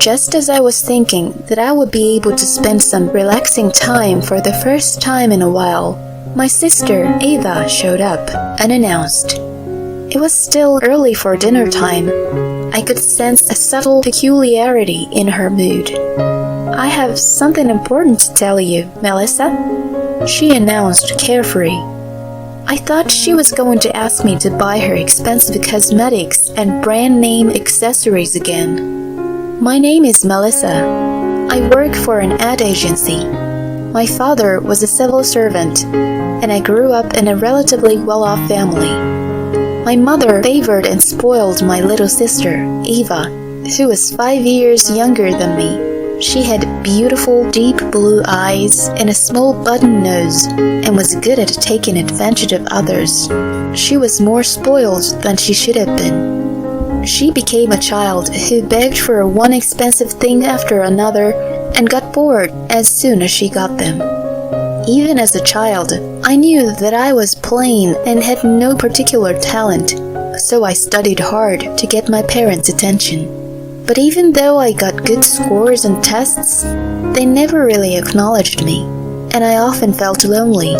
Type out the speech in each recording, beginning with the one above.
Just as I was thinking that I would be able to spend some relaxing time for the first time in a while, my sister, Ava, showed up, unannounced. It was still early for dinner time. I could sense a subtle peculiarity in her mood. "I have something important to tell you, Melissa," she announced carefree. I thought she was going to ask me to buy her expensive cosmetics and brand name accessories again. "My name is Melissa. I work for an ad agency. My father was a civil servant, and I grew up in a relatively well-off family. My mother favored and spoiled my little sister, Ava, who was 5 years younger than me. She had beautiful, deep blue eyes and a small button nose, and was good at taking advantage of others. She was more spoiled than she should have been. She became a child who begged for one expensive thing after another and got bored as soon as she got them. Even as a child, I knew that I was plain and had no particular talent, so I studied hard to get my parents' attention. But even though I got good scores on tests, they never really acknowledged me, and I often felt lonely.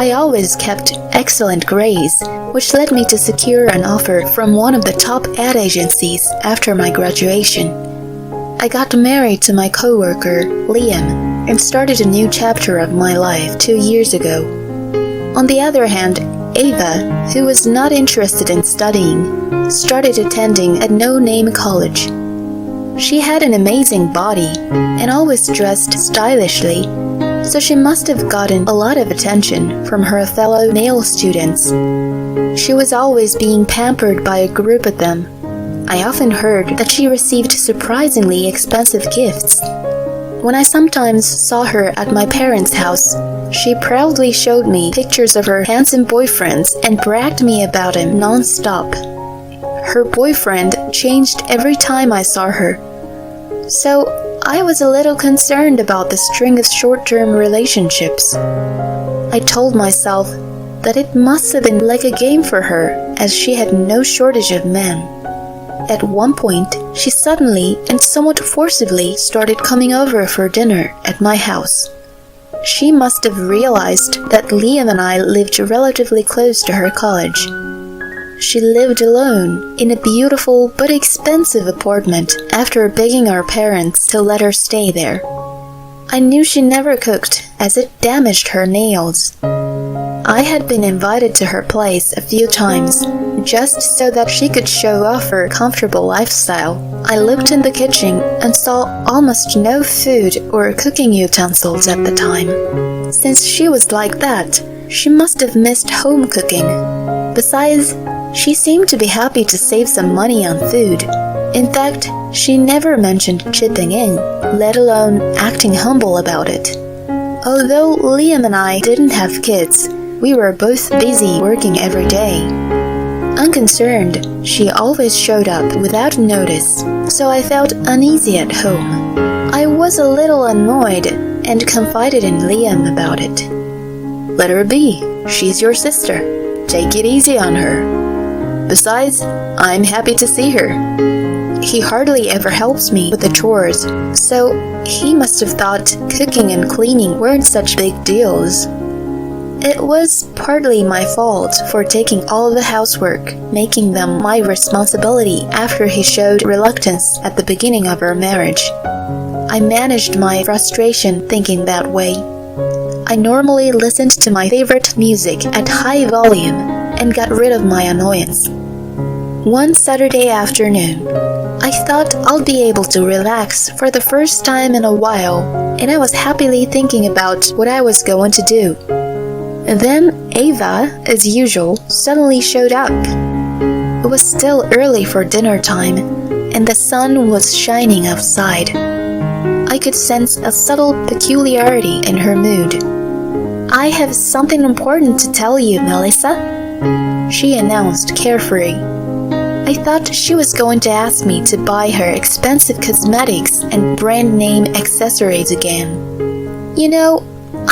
I always kept excellent grades, which led me to secure an offer from one of the top ad agencies after my graduation. I got married to my coworker, Liam, and started a new chapter of my life 2 years ago. On the other hand, Ava, who was not interested in studying, started attending a no-name college. She had an amazing body and always dressed stylishly, so she must have gotten a lot of attention from her fellow male students. She was always being pampered by a group of them. I often heard that she received surprisingly expensive gifts. When I sometimes saw her at my parents' house, she proudly showed me pictures of her handsome boyfriends and bragged me about him non-stop. Her boyfriend changed every time I saw her, so I was a little concerned about the string of short-term relationships. I told myself that it must have been like a game for her, as she had no shortage of men. At one point, she suddenly and somewhat forcibly started coming over for dinner at my house. She must have realized that Liam and I lived relatively close to her college. She lived alone in a beautiful but expensive apartment after begging our parents to let her stay there. I knew she never cooked, as it damaged her nails. I had been invited to her place a few times, just so that she could show off her comfortable lifestyle. I looked in the kitchen and saw almost no food or cooking utensils at the time. Since she was like that, she must have missed home cooking. Besides, she seemed to be happy to save some money on food. In fact, she never mentioned chipping in, let alone acting humble about it. Although Liam and I didn't have kids, we were both busy working every day. Unconcerned, she always showed up without notice, so I felt uneasy at home. I was a little annoyed and confided in Liam about it. "Let her be. She's your sister. Take it easy on her. Besides, I'm happy to see her. He hardly ever helps me with the chores, so he must have thought cooking and cleaning weren't such big deals." It was partly my fault for taking all the housework, making them my responsibility after he showed reluctance at the beginning of our marriage. I managed my frustration thinking that way. I normally listened to my favorite music at high volume and got rid of my annoyance. One Saturday afternoon, I thought I'll be able to relax for the first time in a while, and I was happily thinking about what I was going to do. Then Ava, as usual, suddenly showed up. It was still early for dinner time, and the sun was shining outside. I could sense a subtle peculiarity in her mood. "I have something important to tell you, Melissa," she announced carefree. I thought she was going to ask me to buy her expensive cosmetics and brand name accessories again. "You know,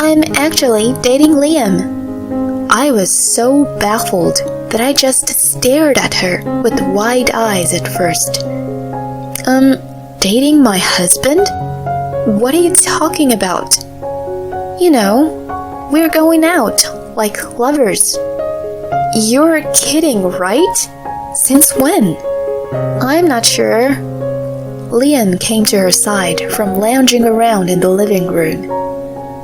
I'm actually dating Liam." I was so baffled that I just stared at her with wide eyes at first. dating my husband? What are you talking about? You know, we're going out, like lovers. You're kidding, right? Since when? I'm not sure. Liam came to her side from lounging around in the living room.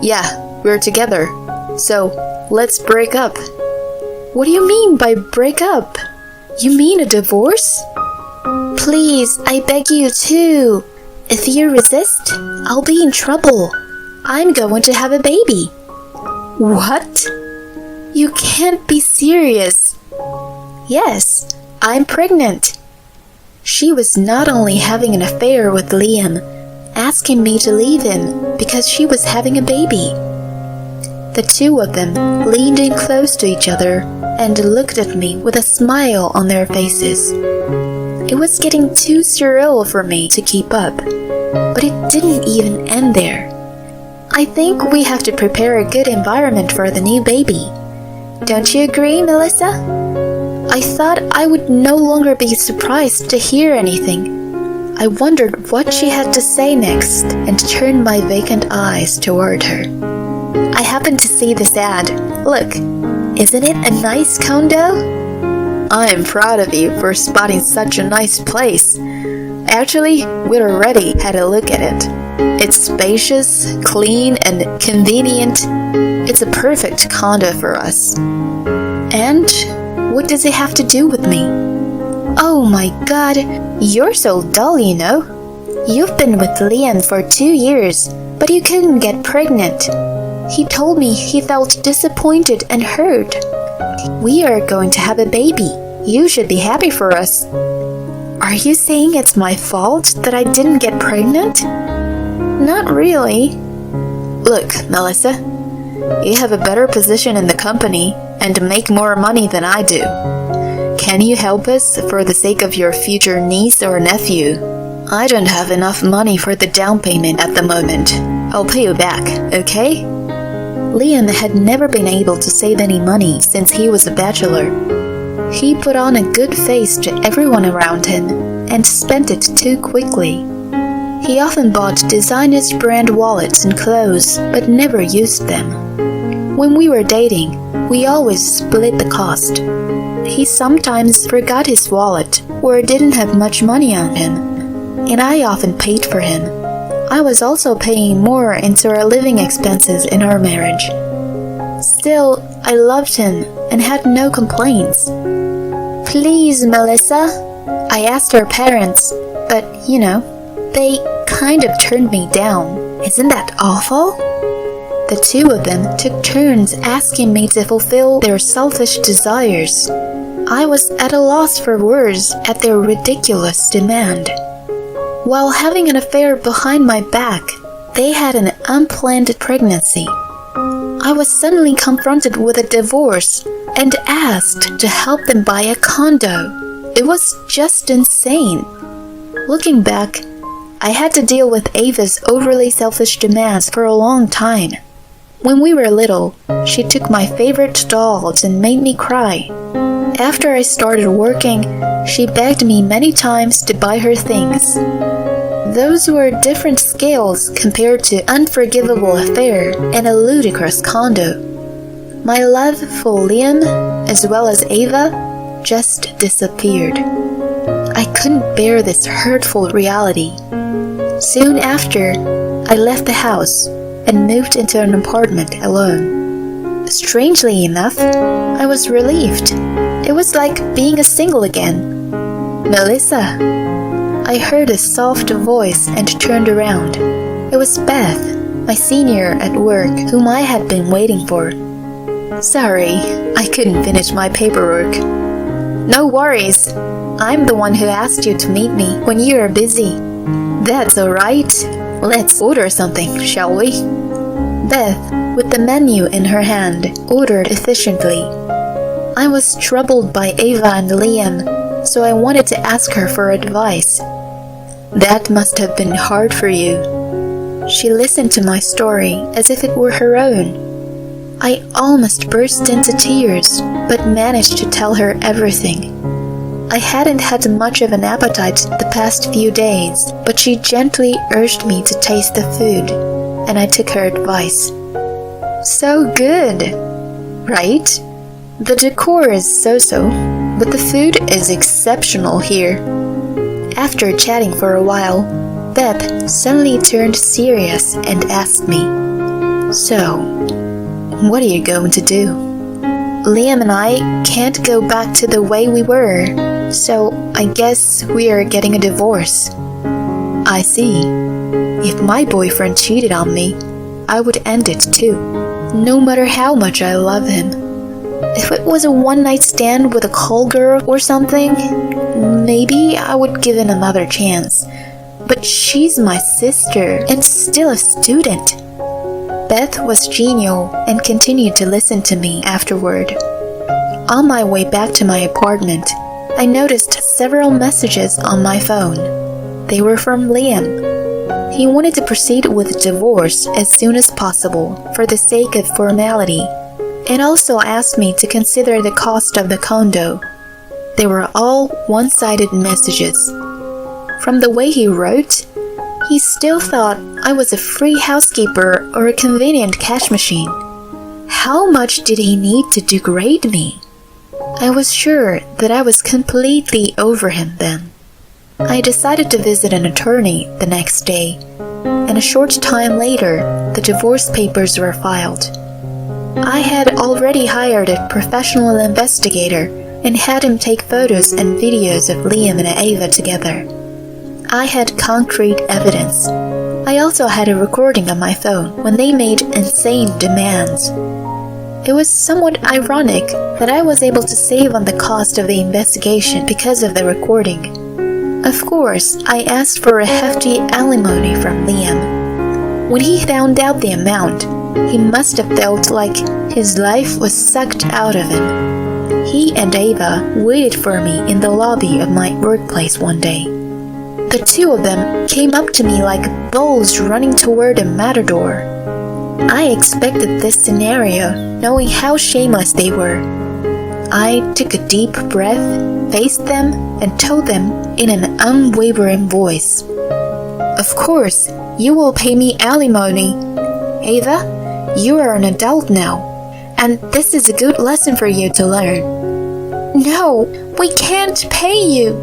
Yeah, we're together. So, let's break up. What do you mean by break up? You mean a divorce? Please, I beg you too. If you resist, I'll be in trouble. I'm going to have a baby. What? You can't be serious. Yes, I'm pregnant. She was not only having an affair with Liam, asking me to leave him because she was having a baby. The two of them leaned in close to each other and looked at me with a smile on their faces. It was getting too surreal for me to keep up, but it didn't even end there. I think we have to prepare a good environment for the new baby. Don't you agree, Melissa? I thought I would no longer be surprised to hear anything. I wondered what she had to say next and turned my vacant eyes toward her. I happened to see this ad. Look, isn't it a nice condo? I am proud of you for spotting such a nice place. Actually, we already had a look at it. It's spacious, clean, and convenient. It's a perfect condo for us. And what does it have to do with me? Oh my God, you're so dull, you know. You've been with Liam for 2 years, but you couldn't get pregnant. He told me he felt disappointed and hurt. We are going to have a baby. You should be happy for us. Are you saying it's my fault that I didn't get pregnant? Not really. Look, Melissa, you have a better position in the company and make more money than I do. Can you help us for the sake of your future niece or nephew? I don't have enough money for the down payment at the moment. I'll pay you back, okay? Liam had never been able to save any money since he was a bachelor. He put on a good face to everyone around him and spent it too quickly. He often bought designers brand wallets and clothes but never used them. When we were dating, we always split the cost. He sometimes forgot his wallet or didn't have much money on him, and I often paid for him. I was also paying more into our living expenses in our marriage. Still, I loved him and had no complaints. Please, Melissa, I asked her parents, but, you know, they kind of turned me down. Isn't that awful? The two of them took turns asking me to fulfill their selfish desires. I was at a loss for words at their ridiculous demand. While having an affair behind my back, they had an unplanned pregnancy. I was suddenly confronted with a divorce and asked to help them buy a condo. It was just insane. Looking back, I had to deal with Ava's overly selfish demands for a long time. When we were little, she took my favorite dolls and made me cry. After I started working, she begged me many times to buy her things. Those were different scales compared to unforgivable affair and a ludicrous condo. My love for Liam, as well as Ava, just disappeared. I couldn't bear this hurtful reality. Soon after, I left the house and moved into an apartment alone. Strangely enough, I was relieved. It was like being a single again. Melissa, I heard a soft voice and turned around. It was Beth, my senior at work, whom I had been waiting for. Sorry, I couldn't finish my paperwork. No worries. I'm the one who asked you to meet me when you are busy. That's alright. Let's order something, shall we? Beth, with the menu in her hand, ordered efficiently. I was troubled by Ava and Liam, so I wanted to ask her for advice. That must have been hard for you. She listened to my story as if it were her own. I almost burst into tears, but managed to tell her everything. I hadn't had much of an appetite the past few days, but she gently urged me to taste the food, and I took her advice. So good, right? The decor is so-so, but the food is exceptional here. After chatting for a while, Beth suddenly turned serious and asked me, "So, what are you going to do?" "Liam and I can't go back to the way we were, so I guess we are getting a divorce." "I see. If my boyfriend cheated on me, I would end it too, no matter how much I love him. If it was a one-night stand with a call girl or something, maybe I would give it another chance. But she's my sister and still a student." Beth was genial and continued to listen to me afterward. On my way back to my apartment, I noticed several messages on my phone. They were from Liam. He wanted to proceed with divorce as soon as possible for the sake of formality, and also asked me to consider the cost of the condo. They were all one-sided messages. From the way he wrote, he still thought I was a free housekeeper or a convenient cash machine. How much did he need to degrade me? I was sure that I was completely over him then. I decided to visit an attorney the next day, and a short time later, the divorce papers were filed. I had already hired a professional investigator and had him take photos and videos of Liam and Ava together. I had concrete evidence. I also had a recording on my phone when they made insane demands. It was somewhat ironic that I was able to save on the cost of the investigation because of the recording. Of course, I asked for a hefty alimony from Liam. When he found out the amount, he must have felt like his life was sucked out of him. He and Ava waited for me in the lobby of my workplace one day. The two of them came up to me like bulls running toward a matador. I expected this scenario, knowing how shameless they were. I took a deep breath, faced them, and told them in an unwavering voice, "Of course, you will pay me alimony. Ava, you are an adult now, and this is a good lesson for you to learn." "No, we can't pay you.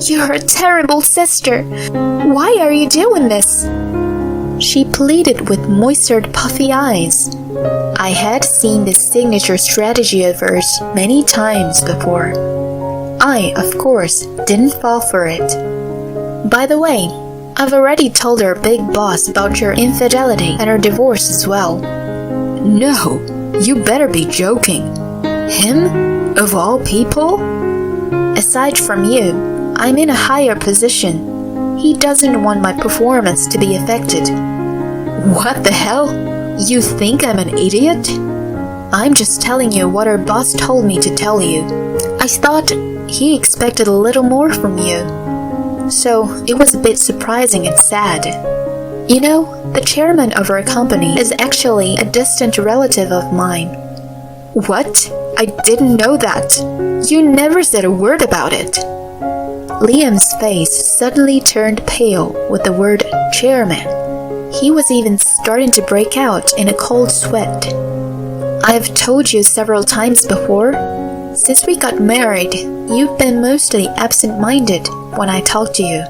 You're a terrible sister. Why are you doing this?" She pleaded with moistened, puffy eyes. I had seen this signature strategy of hers many times before. I, of course, didn't fall for it. "By the way, I've already told our big boss about your infidelity and our divorce as well." "No, you better be joking. Him? Of all people?" "Aside from you, I'm in a higher position. He doesn't want my performance to be affected." "What the hell? You think I'm an idiot?" "I'm just telling you what our boss told me to tell you. I thought he expected a little more from you. So it was a bit surprising and sad. You know, the chairman of our company is actually a distant relative of mine." "What? I didn't know that. You never said a word about it." Liam's face suddenly turned pale with the word chairman. He was even starting to break out in a cold sweat. "I've told you several times before. Since we got married, you've been mostly absent-minded when I talk to you."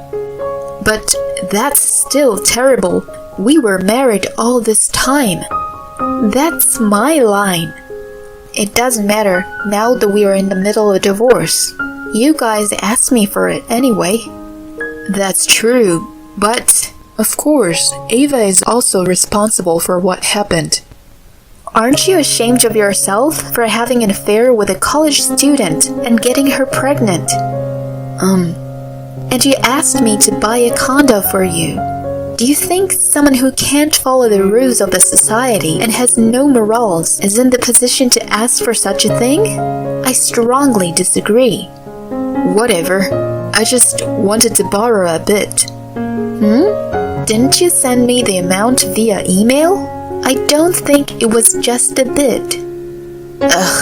"But that's still terrible. We were married all this time." "That's my line." "It doesn't matter now that we are in the middle of a divorce. You guys asked me for it anyway." "That's true, but of course, Ava is also responsible for what happened." "Aren't you ashamed of yourself for having an affair with a college student and getting her pregnant?" "And you asked me to buy a condo for you. Do you think someone who can't follow the rules of the society and has no morals is in the position to ask for such a thing? I strongly disagree." "Whatever. I just wanted to borrow a bit." "Didn't you send me the amount via email? I don't think it was just a bit." "Ugh.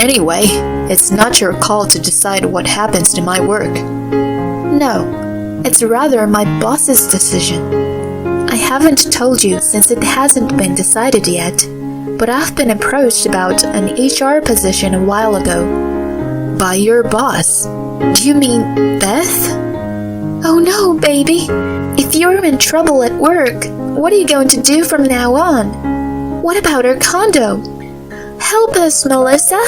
Anyway, It's not your call to decide what happens to my work. No, it's rather my boss's decision. I haven't told you since it hasn't been decided yet, but I've been approached about an HR position a while ago. By your boss? Do you mean Beth? Oh no, baby. If you're in trouble at work, what are you going to do from now on? What about our condo? Help us, Melissa.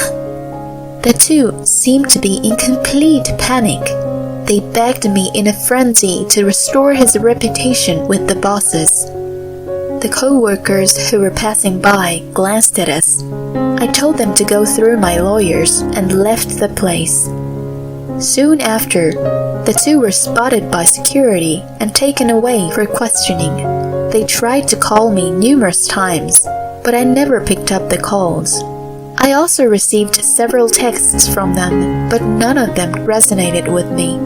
The two seemed to be in complete panic. They begged me in a frenzy to restore his reputation with the bosses. The co-workers who were passing by glanced at us. I told them to go through my lawyers and left the place. Soon after, the two were spotted by security and taken away for questioning. They tried to call me numerous times, but I never picked up the calls. I also received several texts from them, but none of them resonated with me.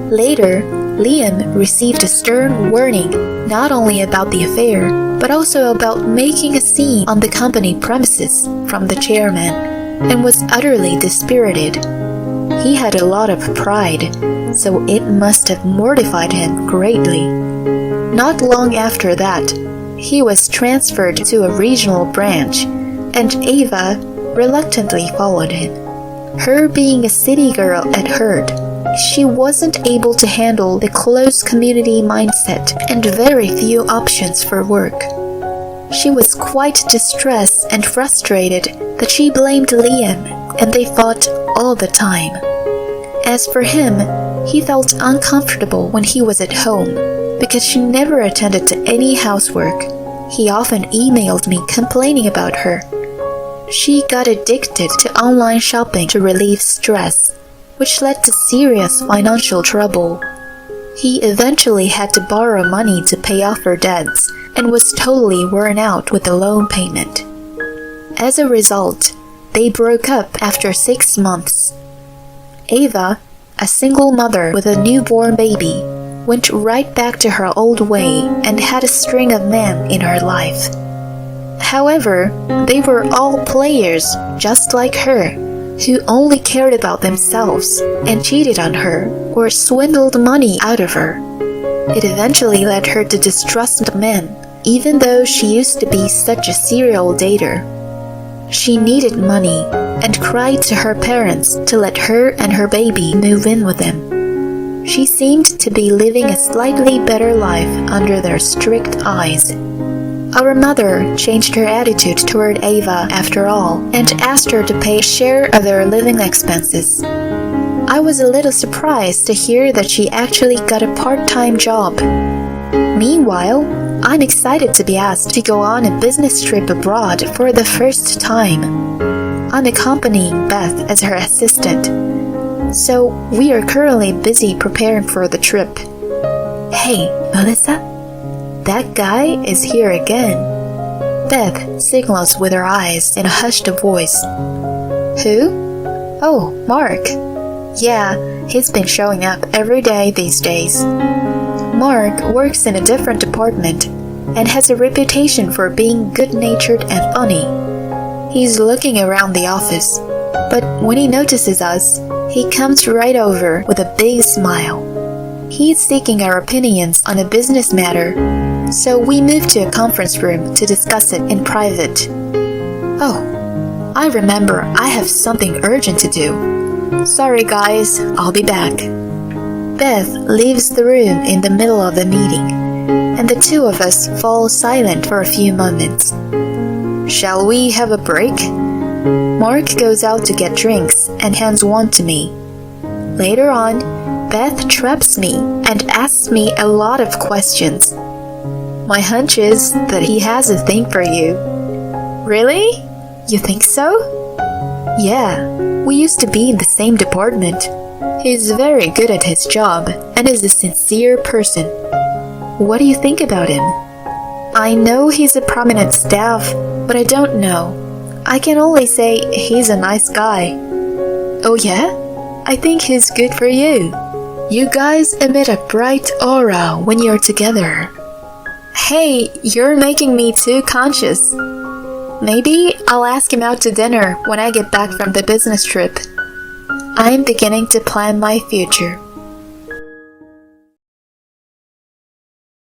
Later, Liam received a stern warning not only about the affair, but also about making a scene on the company premises from the chairman, and was utterly dispirited. He had a lot of pride, so it must have mortified him greatly. Not long after that, he was transferred to a regional branch, and Ava reluctantly followed him. Her being a city girl at heart, she wasn't able to handle the close community mindset and very few options for work. She was quite distressed and frustrated that she blamed Liam, and they fought all the time. As for him, he felt uncomfortable when he was at home because she never attended to any housework. He often emailed me complaining about her. She got addicted to online shopping to relieve stress, which led to serious financial trouble. He eventually had to borrow money to pay off her debts and was totally worn out with the loan payment. As a result, they broke up after 6 months. Ava, a single mother with a newborn baby, went right back to her old way and had a string of men in her life. However, they were all players just like her, who only cared about themselves and cheated on her or swindled money out of her. It eventually led her to distrust men, even though she used to be such a serial dater. She needed money and cried to her parents to let her and her baby move in with them. She seemed to be living a slightly better life under their strict eyes. Our mother changed her attitude toward Ava after all and asked her to pay a share of their living expenses. I was a little surprised to hear that she actually got a part-time job. Meanwhile, I'm excited to be asked to go on a business trip abroad for the first time. I'm accompanying Beth as her assistant, so we are currently busy preparing for the trip. Hey, Melissa? That guy is here again. Beth signals with her eyes in a hushed voice. Who? Oh, Mark. Yeah, he's been showing up every day these days. Mark works in a different department and has a reputation for being good-natured and funny. He's looking around the office, but when he notices us, he comes right over with a big smile. He's seeking our opinions on a business matter, so we moved to a conference room to discuss it in private. Oh, I remember I have something urgent to do. Sorry guys, I'll be back. Beth leaves the room in the middle of the meeting, and the two of us fall silent for a few moments. Shall we have a break? Mark goes out to get drinks and hands one to me. Later on, Beth traps me and asks me a lot of questions. My hunch is that he has a thing for you. Really? You think so? Yeah, we used to be in the same department. He's very good at his job and is a sincere person. What do you think about him? I know he's a prominent staff, but I don't know. I can only say he's a nice guy. Oh yeah? I think he's good for you. You guys emit a bright aura when you're together. Hey, you're making me too conscious. Maybe I'll ask him out to dinner when I get back from the business trip. I'm beginning to plan my future.